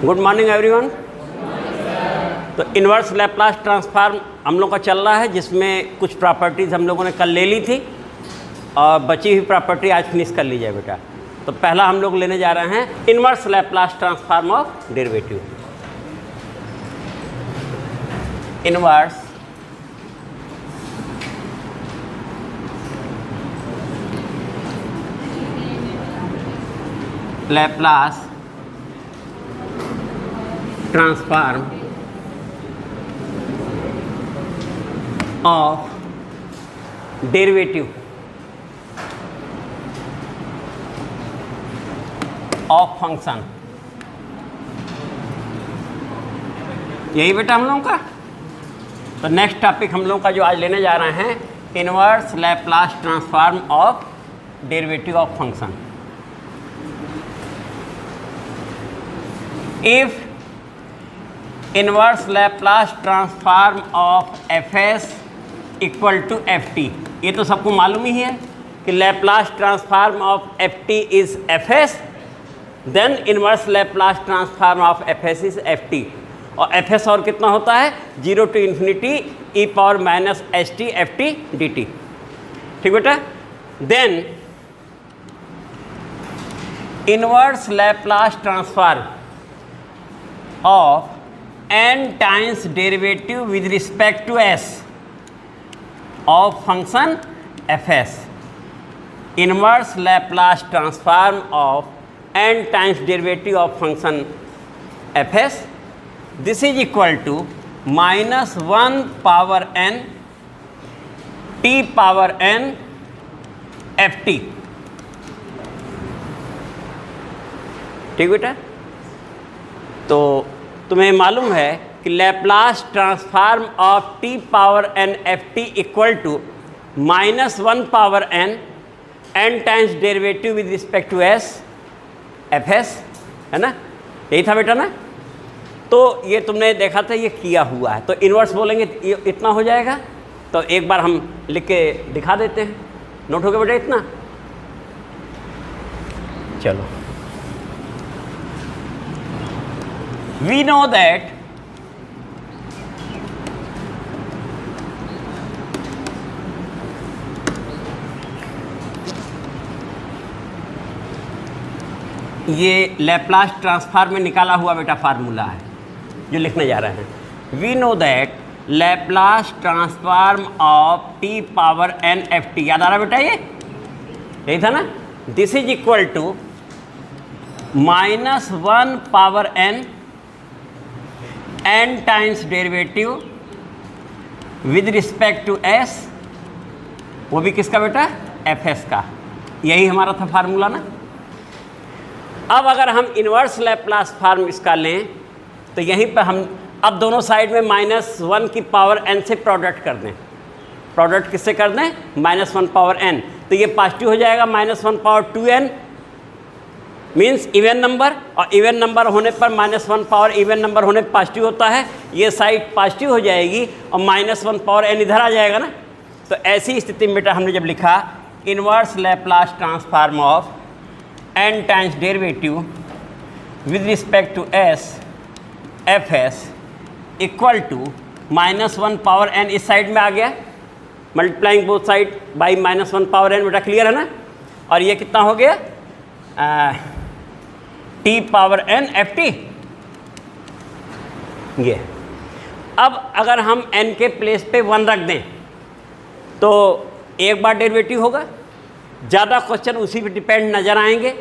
Good morning everyone. तो inverse Laplace transform हम लोग का चल रहा है, जिसमें कुछ प्रॉपर्टीज़ हम लोगों ने कल ले ली थी और बची हुई प्रॉपर्टी आज फिनिश कर लीजिए बेटा। तो पहला हम लोग लेने जा रहे हैं inverse Laplace transform of derivative. Inverse Laplace transform of derivative of function. यही बेटा हम लोगों का। तो नेक्स्ट टॉपिक हम लोगों का जो आज लेने जा रहे हैं, inverse Laplace transform of derivative of function. If inverse Laplace transform of fs equal to ft, ये तो सबको मालूम ही है कि Laplace transform of ft is fs, then inverse Laplace transform of fs is ft। और fs और कितना होता है, 0 to infinity e power minus st ft dt। ठीक बेटा। Then inverse Laplace transform of n times derivative with respect to s of function fs। Inverse Laplace transform of n times derivative of function fs, this is equal to minus 1 power n t power n ft। ठीक बेटा। तो तुम्हें मालूम है कि Laplace transform of t power n f t equal to minus 1 power n times derivative with respect to s f s, है ना। यही था बेटा ना। तो ये तुमने देखा था, ये किया हुआ है। तो इन्वर्स बोलेंगे ये इतना हो जाएगा। तो एक बार हम लिख के दिखा देते हैं। नोट हो गया बेटा इतना। चलो, we know that ये लैप्लास ट्रांसफॉर्म में निकाला हुआ बेटा फार्मूला है जो लिखने जा रहे हैं। we know that Laplace transform of t power n f t, याद आ रहा बेटा ये यही था ना। This is equal to minus 1 power n times derivative with respect to s, वो भी किसका बेटा, fs का। यही हमारा था फार्मूला ना। अब अगर हम इन्वर्स लैप्लास फॉर्म इसका लें तो यहीं पर हम अब दोनों साइड में -1 की पावर n से प्रोडक्ट कर दें। प्रोडक्ट किससे कर दें, -1 पावर n। तो ये पॉजिटिव हो जाएगा, -1 power 2n means even number, और इवन नंबर होने पर -1 पावर इवन नंबर होने पर पॉजिटिव होता है। ये साइड पॉजिटिव हो जाएगी और -1 पावर n इधर आ जाएगा ना। तो ऐसी स्थिति में बेटा हमने जब लिखा inverse Laplace transform of n times derivative with respect to s fs equal to -1 power n, इस साइड में आ गया, multiplying both side by -1 power n। बेटा क्लियर है ना। और ये कितना हो गया, t power n f t. ये अब अगर हम n के प्लेस पे 1 रख दें तो एक बार डेरिवेटिव होगा। ज़्यादा क्वेश्चन उसी पे डिपेंड नज़र आएंगे।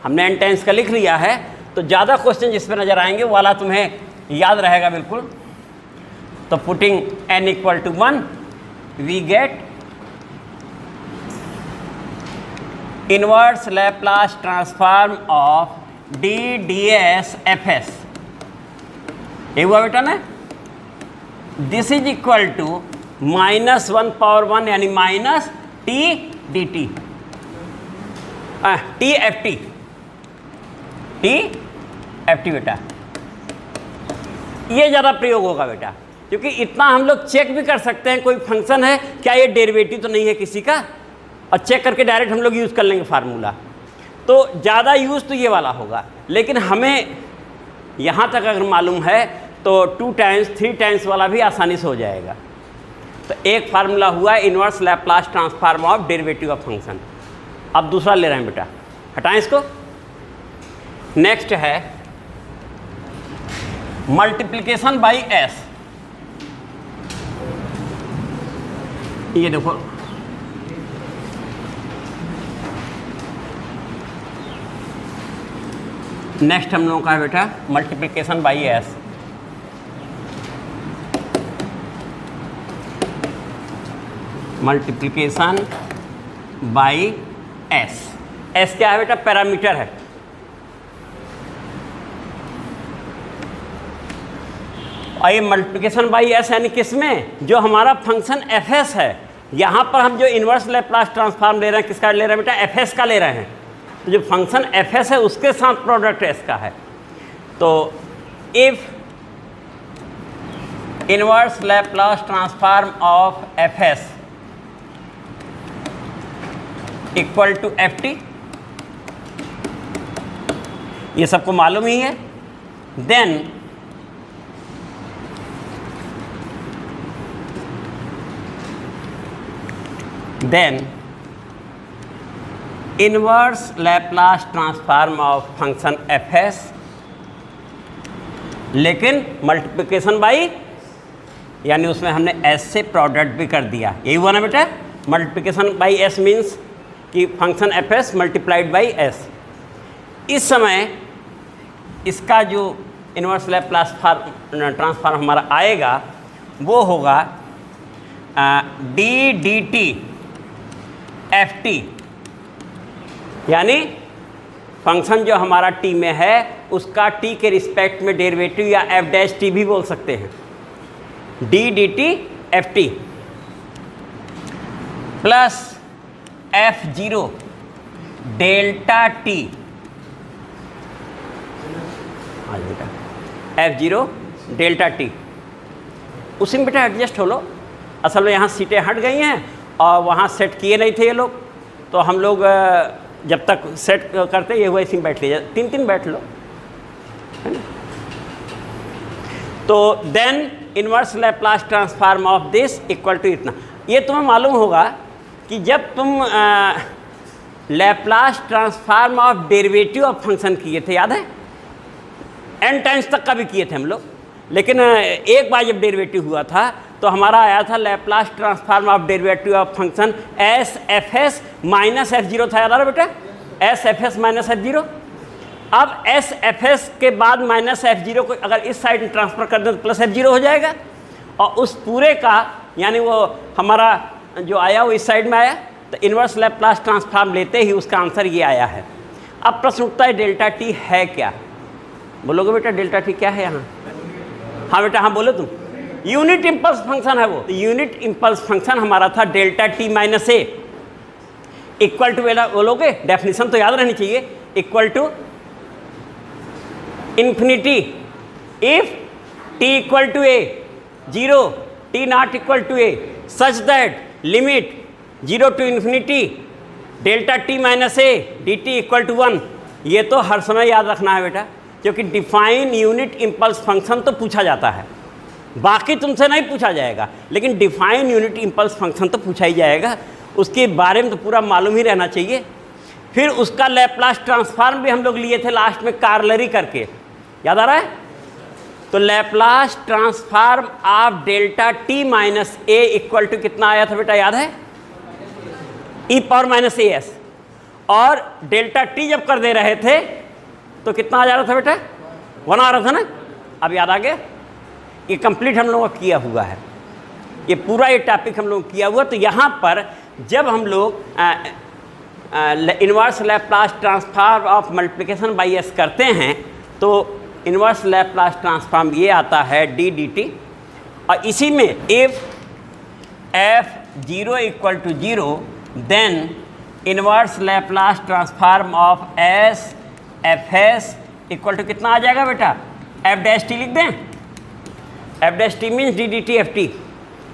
हमने n टाइम्स का लिख लिया है, तो ज़्यादा क्वेश्चन जिस पे नज़र आएंगे वाला तुम्हें याद रहेगा बिल्कुल। तो putting n equal to 1 we get inverse Laplace transform of d d s f s. ये हुआ बेटा ना। This is equal to -1 power 1 यानी minus t d t, t f t, t f t बेटा। ये ज़्यादा प्रयोग होगा बेटा, क्योंकि इतना हम लोग चेक भी कर सकते हैं कोई फंक्शन है क्या ये डेरिवेटिव तो नहीं है किसी का, और चेक करके डायरेक्ट हम लोग यूज़ कर लेंगे फार्मूला। तो ज़्यादा यूज़ तो ये वाला होगा, लेकिन हमें यहाँ तक अगर मालूम है तो 2 टाइम्स 3 टाइम्स वाला भी आसानी से हो जाएगा। तो एक फार्मूला हुआ inverse Laplace transform of derivative of function. अब दूसरा ले रहे हैं बेटा, हटाएं इसको। नेक्स्ट है मल्टीप्लिकेशन बाई एस। ये देखो नेक्स्ट हम लोगों का है बेटा multiplication by S. Multiplication by S. S क्या है बेटा? पैरामीटर है। और ये मल्टीप्लिकेशन बाई एस यानी किसमें? जो हमारा फंक्शन एफ एस है, यहाँ पर हम जो इन्वर्स लैप्लास ट्रांसफॉर्म ले रहे हैं, किसका ले रहे हैं बेटा? एफ एस का ले रहे हैं। तो जो फंक्शन एफ एस है उसके साथ प्रोडक्ट एस का है। तो if inverse Laplace transform of f s equal to f t, ये सबको मालूम ही है। Then inverse Laplace transform of function f s, लेकिन मल्टीप्लिकेशन बाई, यानी उसमें हमने एस से प्रोडक्ट भी कर दिया। यही हुआ ना बेटा? मल्टीप्लिकेशन बाई एस मीन्स कि function f S multiplied by S. इस समय इसका जो इन्वर्स लैप्लास ट्रांसफॉर्म हमारा आएगा वो होगा D d t f T, यानी फंक्शन जो हमारा टी में है उसका टी के रिस्पेक्ट में डेरिवेटिव या एफ डैश टी भी बोल सकते हैं। D d t f T plus F zero delta T, आज बेटा एफ जीरो डेल्टा टी, उसी में बेटा एडजस्ट हो लो। असल में यहाँ सीटें हट गई हैं और वहाँ सेट किए नहीं थे ये लोग, तो हम लोग जब तक सेट करते ये वैसे ही बैठ लीजिए, 3-3 बैठ लो, है ना। तो then inverse Laplace transform of this equal to इतना। ये तुम्हें मालूम होगा कि जब तुम Laplace transform of derivative of function किए थे, याद है? n टाइम्स तक का भी किए थे हम लोग, लेकिन एक बार जब डेरिवेटिव हुआ था तो हमारा आया था Laplace transform of derivative of function S f S minus F zero था, याद आ रहा बेटा? S f S minus F zero. अब एस एफ एस के बाद माइनस एफ जीरो को अगर इस साइड में ट्रांसफर कर दें तो प्लस एफ जीरो हो जाएगा, और उस पूरे का यानी वो हमारा जो आया वो इस साइड में आया। तो इन्वर्स लैप्लास ट्रांसफॉर्म लेते ही उसका आंसर ये आया है। अब प्रश्न उठता है डेल्टा टी है क्या? बोलोगे बेटा डेल्टा टी क्या है यहाँ? हाँ बेटा हाँ बोलो तुम। यूनिट इम्पल्स फंक्शन है वो। यूनिट इम्पल्स फंक्शन हमारा था delta t minus a equal to, बोलोगे डेफिनेशन तो याद रहनी चाहिए, equal to infinity if t equal to a zero, t not equal to a, such that limit 0 to infinity delta t minus a d t equal to 1। ये तो हर समय याद रखना है बेटा, क्योंकि डिफाइन यूनिट इम्पल्स फंक्शन तो पूछा जाता है, बाकी तुमसे नहीं पूछा जाएगा, लेकिन डिफाइन यूनिट इम्पल्स फंक्शन तो पूछा ही जाएगा। उसके बारे में तो पूरा मालूम ही रहना चाहिए। फिर उसका लैप्लास ट्रांसफॉर्म भी हम लोग लिए थे लास्ट में कार्लरी करके, याद आ रहा है? तो Laplace transform of delta t minus a equal to कितना आया था बेटा, याद है? E power minus a s. और डेल्टा टी जब कर दे रहे थे तो कितना आ जा रहा था बेटा? 1 आ रहा था ना। अब याद आ गया? ये कंप्लीट हम लोगों का किया हुआ है, ये पूरा ये टॉपिक हम लोग किया हुआ। तो यहाँ पर जब हम लोग inverse Laplace transform of multiplication by S करते हैं तो इन्वर्स लैप्लास ट्रांसफॉर्म ये आता है डी डी टी, और इसी में if f zero equal to zero then inverse Laplace transform of s f s equal to कितना आ जाएगा बेटा? एफ डैश टी लिख दें। F dash t means d d t f t.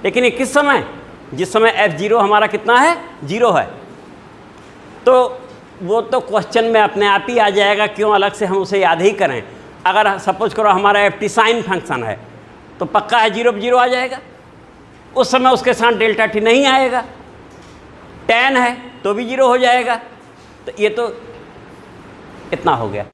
लेकिन ये किस समय? जिस समय एफ जीरो हमारा कितना है? 0 है। तो वो तो क्वेश्चन में अपने आप ही आ जाएगा, क्यों अलग से हम उसे याद ही करें। अगर सपोज करो हमारा एफ टी साइन फंक्शन है तो पक्का है 0 0 आ जाएगा, उस समय उसके साथ डेल्टा टी नहीं आएगा। tan है तो भी 0 हो जाएगा। तो ये तो इतना हो गया।